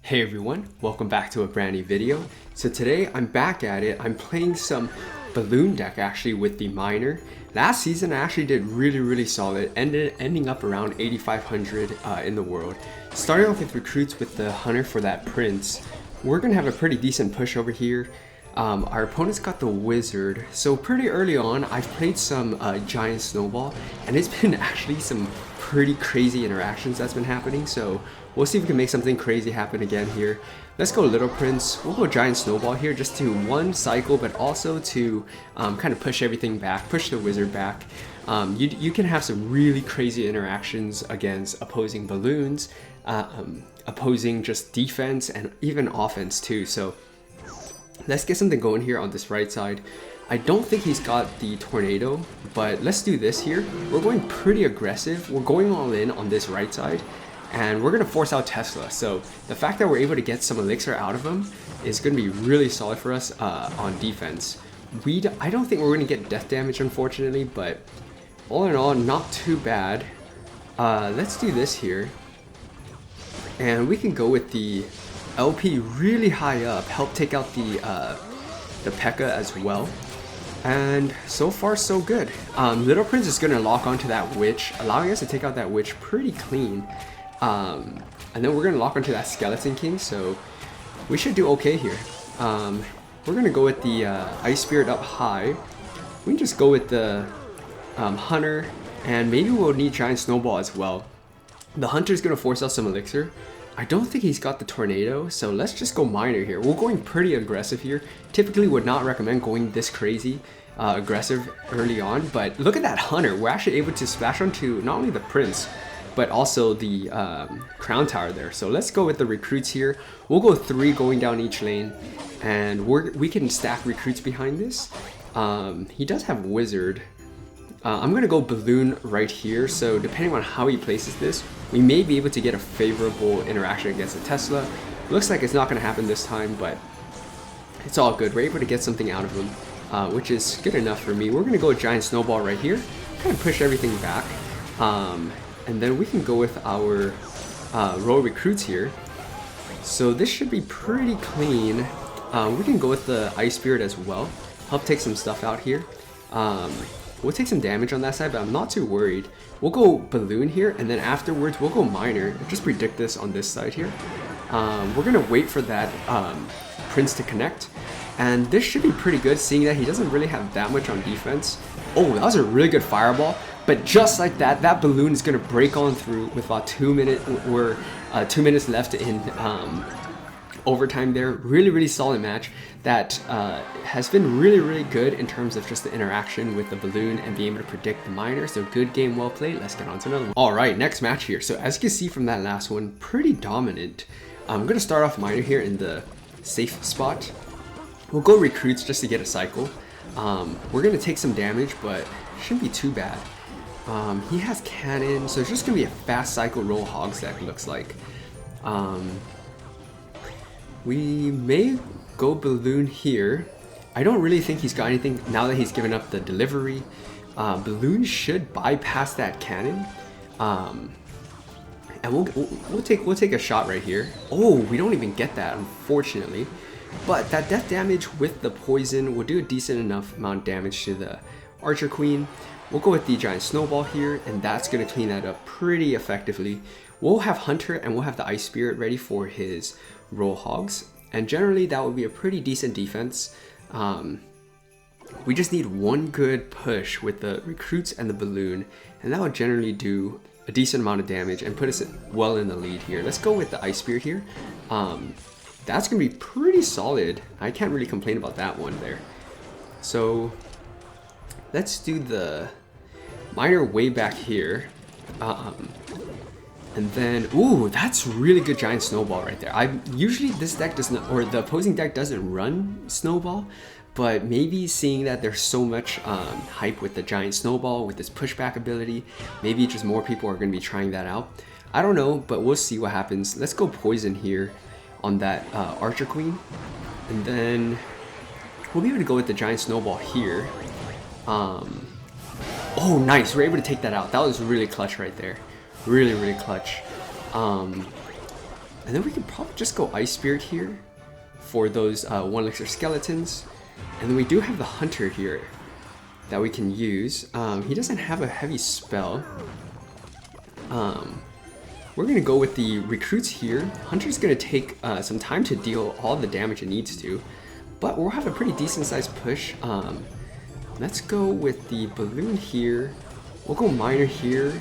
Hey everyone, welcome back to a brand new video. So today I'm back at it. I'm playing some balloon deck actually with the miner. Last season I actually did really solid, ending up around 8,500 in the world. Starting off with recruits with the hunter for that prince. We're gonna have a pretty decent push over here. Our opponent's got the wizard, so pretty early on I've played some giant snowball, and it's been actually some pretty crazy interactions that's been happening, so we'll see if we can make something crazy happen again here. Let's go little prince. We'll go giant snowball here just to one cycle, but also to kind of push everything back, push the wizard back. You can have some really crazy interactions against opposing balloons, opposing just defense and even offense too. So let's get something going here on this right side. I don't think he's got the tornado, but let's do this here. We're going pretty aggressive. We're going all in on this right side, and we're gonna force out Tesla. So the fact that we're able to get some elixir out of him is gonna be really solid for us on defense. I don't think we're gonna get death damage, unfortunately, but all in all, not too bad. Let's do this here, and we can go with the LP really high up, help take out the Pekka as well. And so far so good. Little Prince is gonna lock onto that witch, allowing us to take out that witch pretty clean. And then we're gonna lock onto that skeleton king, so we should do okay here. We're gonna go with the ice spirit up high. We can just go with the hunter, and maybe we'll need giant snowball as well. The hunter's gonna force out some elixir. I don't think he's got the tornado, so let's just go miner here. We're going pretty aggressive here. Typically would not recommend going this crazy aggressive early on, but look at that hunter. We're actually able to splash onto not only the prince, but also the crown tower there. So let's go with the recruits here. We'll go 3 going down each lane, and we can stack recruits behind this. He does have wizard. I'm gonna go balloon right here, so depending on how he places this, we may be able to get a favorable interaction against the Tesla. Looks like it's not gonna happen this time, but it's all good. We're able to get something out of him, which is good enough for me. We're gonna go giant snowball right here, kind of push everything back, and then we can go with our royal recruits here. So this should be pretty clean. We can go with the ice spirit as well, help take some stuff out here. We'll take some damage on that side, but I'm not too worried. We'll go balloon here, and then afterwards we'll go miner. Just predict this on this side here. We're gonna wait for that prince to connect, and this should be pretty good, seeing that he doesn't really have that much on defense. Oh, that was a really good fireball, but just like that, that balloon is gonna break on through with about 2 minutes. We're 2 minutes left in overtime there. Really solid match that has been really good in terms of just the interaction with the balloon and being able to predict the miner. So good game, well played. Let's get on to another one. All right, next match here. So as you can see from that last one, pretty dominant. I'm gonna start off miner here in the safe spot. We'll go recruits just to get a cycle. We're gonna take some damage, but shouldn't be too bad. He has cannon, so it's just gonna be a fast cycle roll hogs deck, looks like. We may go balloon here. I don't really think he's got anything now that he's given up the delivery. Balloon should bypass that cannon, and we'll take a shot right here. Oh, we don't even get that, unfortunately. But that death damage with the poison will do a decent enough amount of damage to the archer queen. We'll go with the giant snowball here, and that's gonna clean that up pretty effectively. We'll have hunter and we'll have the ice spirit ready for his roll hogs, and generally that would be a pretty decent defense. We just need one good push with the recruits and the balloon, and that would generally do a decent amount of damage and put us well in the lead here. Let's go with the ice spirit here. That's gonna be pretty solid. I can't really complain about that one there. So let's do the miner way back here. And then, ooh, that's really good giant snowball right there. Usually this deck does not, or the opposing deck doesn't run snowball, but maybe seeing that there's so much hype with the giant snowball, with this pushback ability, maybe just more people are going to be trying that out. I don't know, but we'll see what happens. Let's go poison here on that archer queen, and then we'll be able to go with the giant snowball here. Oh, nice, we're able to take that out. That was really clutch right there. Really clutch. And then we could probably just go Ice Spirit here for those 1 elixir skeletons. And then we do have the Hunter here that we can use. He doesn't have a heavy spell. We're going to go with the recruits here. Hunter's going to take some time to deal all the damage it needs to, but we'll have a pretty decent sized push. Let's go with the balloon here. We'll go miner here.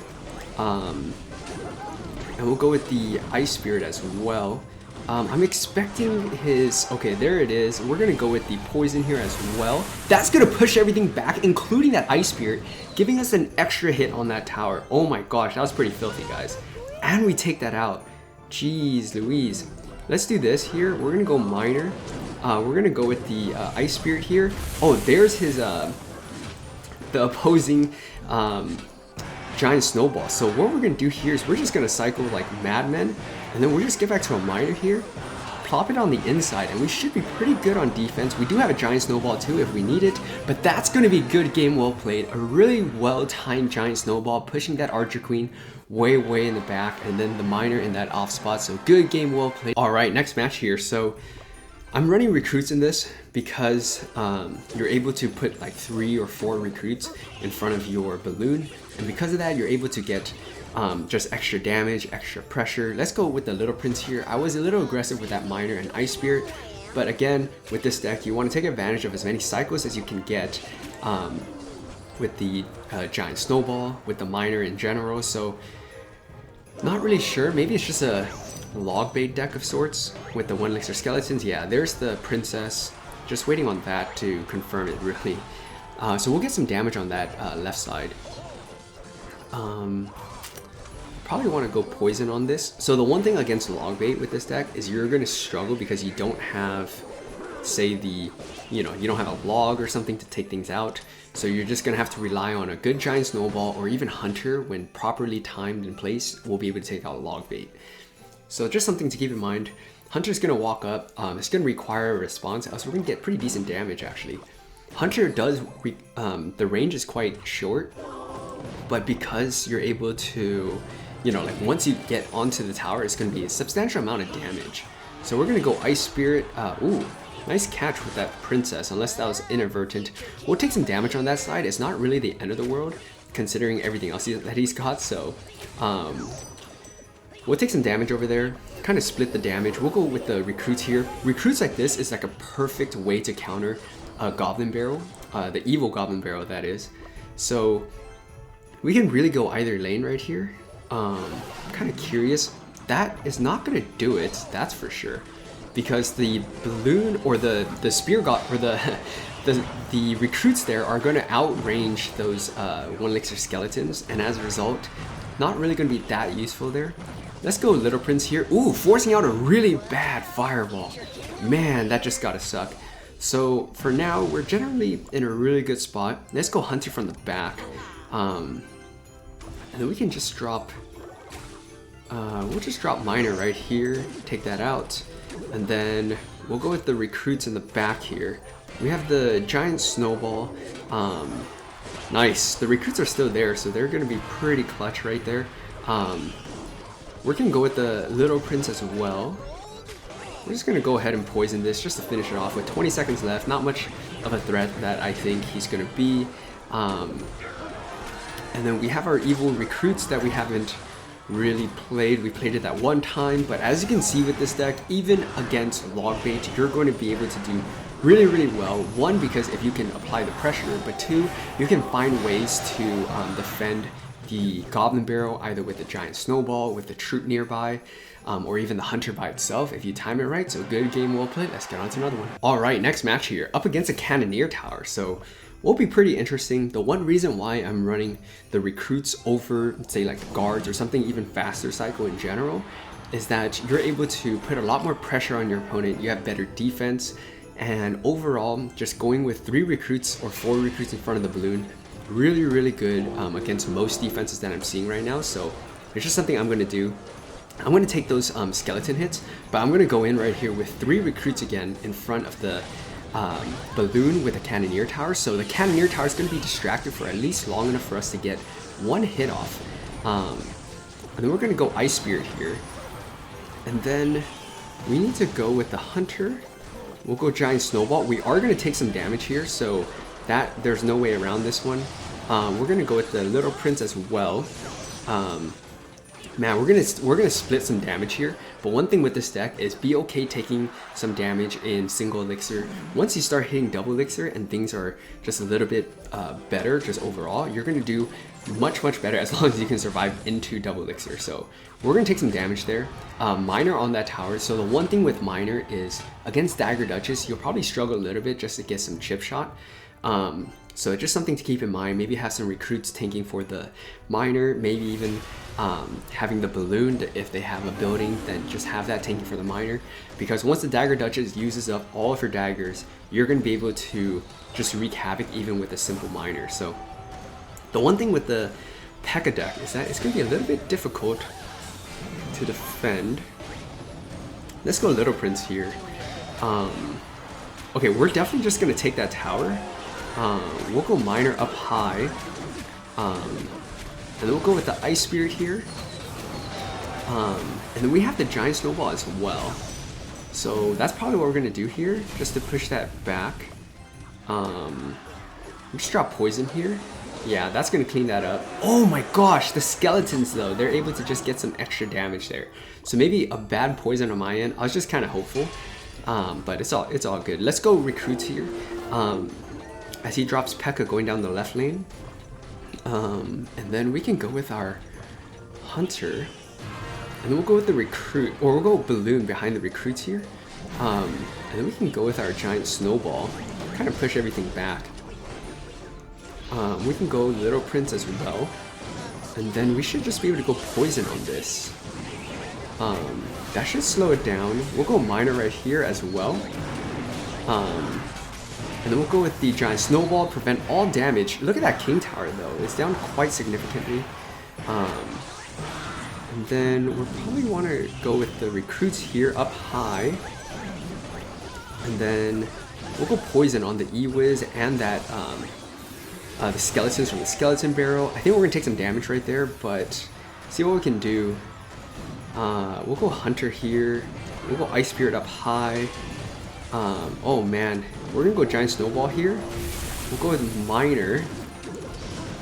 And we'll go with the Ice Spirit as well. I'm expecting his... Okay, there it is. We're going to go with the poison here as well. That's going to push everything back, including that Ice Spirit, giving us an extra hit on that tower. Oh my gosh, that was pretty filthy, guys. And we take that out. Jeez Louise. Let's do this here. We're going to go miner. We're going to go with the Ice Spirit here. Oh, there's his... the opposing... giant snowball. So what we're gonna do here is we're just gonna cycle like madmen, and then we'll just get back to a miner here, plop it on the inside, and we should be pretty good on defense. We do have a giant snowball too if we need it, but that's gonna be good game well played. A really well timed giant snowball pushing that archer queen way in the back, and then the miner in that off spot. So good game well played. All right, next match here. So I'm running recruits in this because you're able to put like 3 or 4 recruits in front of your balloon, and because of that you're able to get just extra damage, extra pressure. Let's go with the Little Prince here. I was a little aggressive with that miner and Ice Spirit, but again with this deck you want to take advantage of as many cycles as you can get with the giant snowball, with the miner in general. So not really sure, maybe it's just a log bait deck of sorts with the 1 elixir skeletons. Yeah, there's the princess, just waiting on that to confirm it really. So we'll get some damage on that left side. Probably want to go poison on this. So the one thing against log bait with this deck is you're going to struggle because you don't have, say, the, you don't have a log or something to take things out. So you're just going to have to rely on a good giant snowball, or even Hunter when properly timed in place will be able to take out log bait. So just something to keep in mind. Hunter's going to walk up. It's going to require a response, else we're going to get pretty decent damage actually. Hunter does, the range is quite short, but because you're able to, like once you get onto the tower, it's going to be a substantial amount of damage. So we're going to go Ice Spirit. Ooh, nice catch with that princess, unless that was inadvertent. We'll take some damage on that side. It's not really the end of the world, considering everything else that he's got, so... we'll take some damage over there, kind of split the damage. We'll go with the recruits here. Recruits like this is like a perfect way to counter a goblin barrel, the evil goblin barrel that is. So we can really go either lane right here. I'm kind of curious. That is not going to do it, that's for sure, because the balloon or the spear or the recruits there are going to outrange those 1 elixir skeletons, and as a result, not really going to be that useful there. Let's go Little Prince here. Ooh, forcing out a really bad fireball. Man, that just gotta suck. So for now, we're generally in a really good spot. Let's go Hunter from the back. And then we can just drop... we'll just drop Miner right here, take that out. And then we'll go with the recruits in the back here. We have the giant snowball. Nice, the recruits are still there, so they're gonna be pretty clutch right there. We're gonna go with the Little Prince as well. We're just gonna go ahead and poison this just to finish it off with 20 seconds left. Not much of a threat that I think he's gonna be. And then we have our evil recruits that we haven't really played. We played it that one time, but as you can see with this deck, even against log bait, you're going to be able to do really well. One, because if you can apply the pressure, but two, you can find ways to defend the goblin barrel either with the giant snowball, with the troop nearby, or even the hunter by itself if you time it right. So good game, well played. Let's get on to another one. All right, next match here, up against a cannoneer tower. So will be pretty interesting. The one reason why I'm running the recruits over, say like guards or something even faster cycle in general, is that you're able to put a lot more pressure on your opponent. You have better defense, and overall just going with 3 recruits or 4 recruits in front of the balloon, really good against most defenses that I'm seeing right now. So it's just something I'm going to do. I'm going to take those skeleton hits, but I'm going to go in right here with 3 recruits again in front of the balloon with a cannoneer tower. So the cannoneer tower is going to be distracted for at least long enough for us to get 1 hit off. And then we're going to go Ice Spirit here. And then we need to go with the hunter. We'll go giant snowball. We are going to take some damage here, so that there's no way around this one. We're going to go with the little prince as well. Man, we're gonna split some damage here, but one thing with this deck is be okay taking some damage in single elixir. Once you start hitting double elixir and things are just a little bit better, just overall, you're gonna do much better as long as you can survive into double elixir. So we're gonna take some damage there. Miner on that tower. So the one thing with miner is against dagger duchess, you'll probably struggle a little bit just to get some chip shot. So just something to keep in mind. Maybe have some recruits tanking for the miner, maybe even having the balloon if they have a building, then just have that tanking for the miner. Because once the dagger duchess uses up all of her daggers, you're going to be able to just wreak havoc even with a simple miner. So the one thing with the Pekka deck is that it's going to be a little bit difficult to defend. Let's go Little Prince here. Okay, we're definitely just going to take that tower. We'll go miner up high. And then we'll go with the Ice Spirit here. And then we have the Giant Snowball as well. So that's probably what we're going to do here, just to push that back. Just drop Poison here. Yeah, that's going to clean that up. Oh my gosh, the skeletons though, they're able to just get some extra damage there. So maybe a bad Poison on my end. I was just kind of hopeful. But it's all good. Let's go Recruits here. As he drops Pekka going down the left lane. And then we can go with our hunter, and then we'll go with the recruit, or we'll go balloon behind the recruits here. And then we can go with our giant snowball, kind of push everything back. We can go Little Prince as well, and then we should just be able to go poison on this. That should slow it down. We'll go miner right here as well. And then we'll go with the giant snowball, prevent all damage. Look at that king tower though, it's down quite significantly. And then we'll probably want to go with the recruits here up high. And then we'll go poison on the E-Wiz and that the skeletons from the skeleton barrel. I think we're gonna take some damage right there, but see what we can do. We'll go hunter here. We'll go ice spirit up high. Oh man, we're gonna go giant snowball here. We'll go with miner.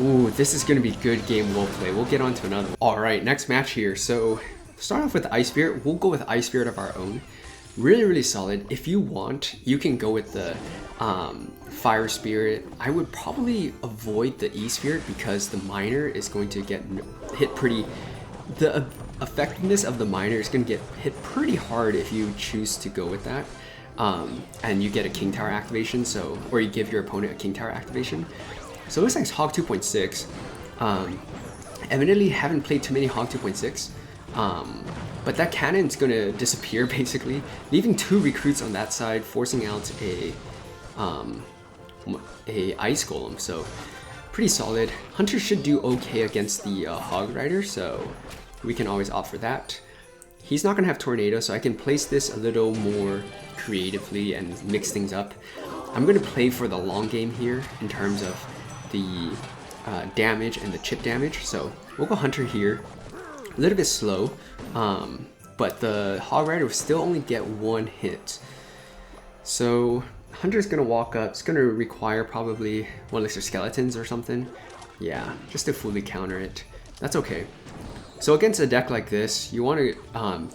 Ooh, this is gonna be good game well play. We'll get on to another. All right, next match here. So start off with ice spirit. We'll go with ice spirit of our own. Really solid. If you want, you can go with the fire spirit. I would probably avoid the e spirit because the miner is going to get hit pretty. The effectiveness of the miner is going to get hit pretty hard if you choose to go with that. And you get a king tower activation, so, or you give your opponent a king tower activation. So it looks like it's Hog 2.6. Evidently haven't played too many Hog 2.6. But that cannon's gonna disappear basically, leaving two recruits on that side, forcing out a ice golem. So pretty solid. Hunter should do okay against the hog rider, so we can always opt for that. He's not gonna have tornado, so I can place this a little more creatively and mix things up. I'm gonna play for the long game here in terms of the damage and the chip damage. So we'll go hunter here. A little bit slow, but the hog rider will still only get one hit. So hunter's gonna walk up. It's gonna require probably one elixir skeletons or something. Yeah, just to fully counter it. That's okay. So against a deck like this, you want to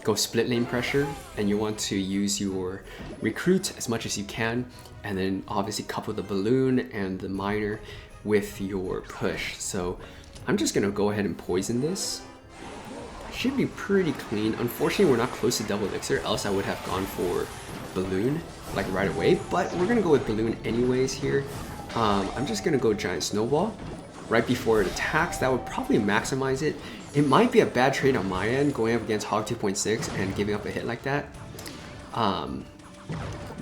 go split lane pressure, and you want to use your recruit as much as you can, and then obviously couple the balloon and the miner with your push. So I'm just gonna go ahead and poison this. Should be pretty clean. Unfortunately, we're not close to double elixir, else I would have gone for balloon like right away, but we're gonna go with balloon anyways here. I'm just gonna go giant snowball right before it attacks. That would probably maximize it. It might be a bad trade on my end going up against Hog 2.6 and giving up a hit like that.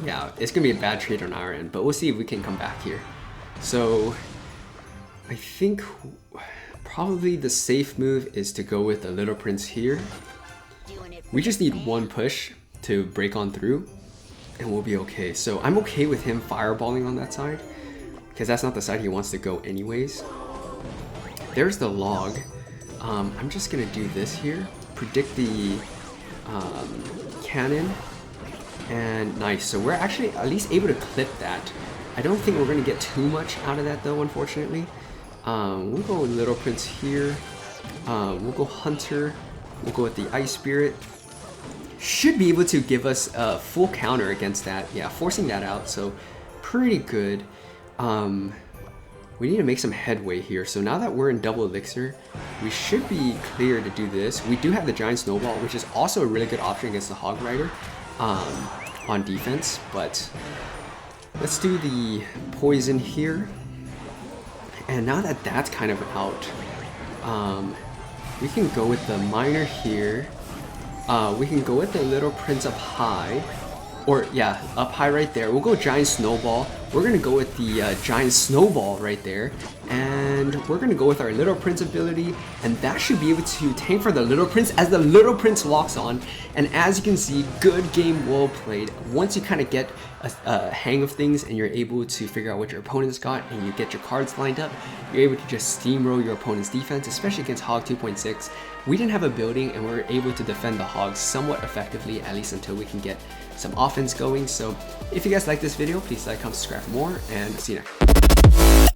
Yeah, it's gonna be a bad trade on our end, but we'll see if we can come back here. So I think probably the safe move is to go with the Little Prince here. We just need one push to break on through and we'll be okay. So I'm okay with him fireballing on that side because that's not the side he wants to go anyways. There's the log. I'm just gonna do this here, predict the cannon. And nice, so we're actually at least able to clip that. I don't think we're going to get too much out of that though, unfortunately. We'll go with Little Prince here. We'll go Hunter. We'll go with the Ice Spirit. Should be able to give us a full counter against that. Yeah, forcing that out, so pretty good. We need to make some headway here. So now that we're in double elixir, we should be clear to do this. We do have the Giant Snowball, which is also a really good option against the Hog Rider on defense. But let's do the poison here. And now that that's kind of out, we can go with the Miner here. We can go with the Little Prince up high. Or yeah, up high right there. We'll go Giant Snowball. We're gonna go with the Giant Snowball right there. And we're gonna go with our Little Prince ability. And that should be able to tank for the Little Prince as the Little Prince locks on. And as you can see, good game, well played. Once you kind of get a hang of things and you're able to figure out what your opponent's got and you get your cards lined up, you're able to just steamroll your opponent's defense, especially against Hog 2.6. We didn't have a building and we were able to defend the Hogs somewhat effectively, at least until we can get some offense going. So if you guys like this video, please like, comment, subscribe for more, and see you next.